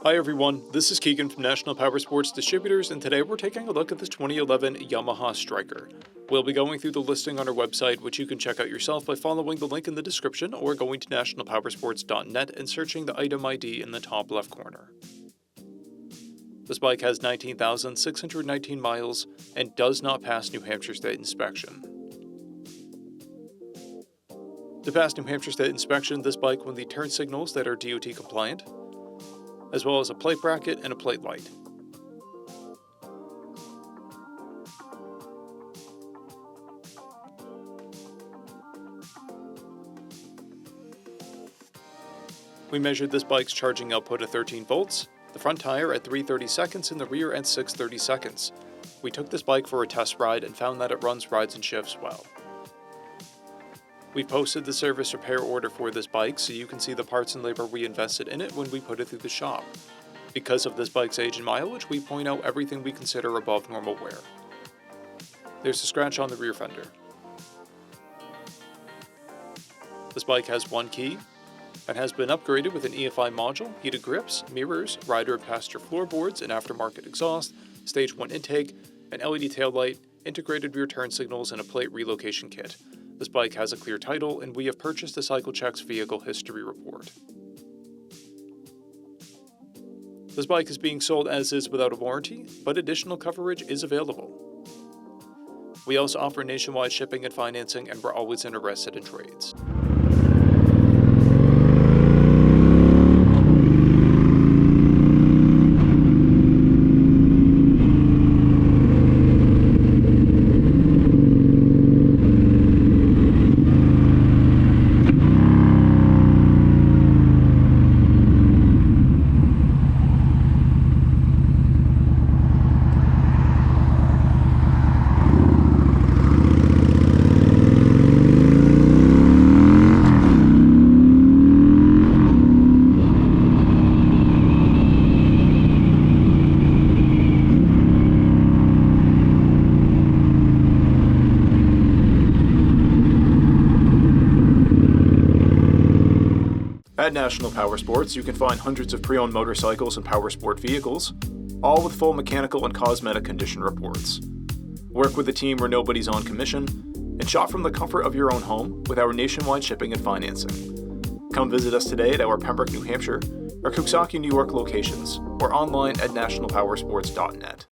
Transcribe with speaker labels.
Speaker 1: Hi everyone, this is Keegan from National Powersports Distributors, and today we're taking a look at this 2011 Yamaha STRYKER. We'll be going through the listing on our website, which you can check out yourself by following the link in the description or going to nationalpowersports.net and searching the item ID in the top left corner. This bike has 19,619 miles and does not pass New Hampshire State inspection. To pass New Hampshire State inspection, this bike will need turn signals that are DOT compliant, as well as a plate bracket and a plate light. We measured this bike's charging output at 13 volts, the front tire at 330 seconds and the rear at 630 seconds. We took this bike for a test ride and found that it runs, rides, and shifts well. We've posted the service repair order for this bike so you can see the parts and labor we invested in it when we put it through the shop. Because of this bike's age and mileage, we point out everything we consider above normal wear. There's a scratch on the rear fender. This bike has one key and has been upgraded with an EFI module, heated grips, mirrors, rider and passenger floorboards, an aftermarket exhaust, stage 1 intake, an LED taillight, integrated rear turn signals, and a plate relocation kit. This bike has a clear title, and we have purchased a CycleCheck's vehicle history report. This bike is being sold as is without a warranty, but additional coverage is available. We also offer nationwide shipping and financing, and we're always interested in trades. At National Powersports, you can find hundreds of pre-owned motorcycles and powersport vehicles, all with full mechanical and cosmetic condition reports. Work with a team where nobody's on commission, and shop from the comfort of your own home with our nationwide shipping and financing. Come visit us today at our Pembroke, New Hampshire, or Coxsackie, New York locations, or online at nationalpowersports.net.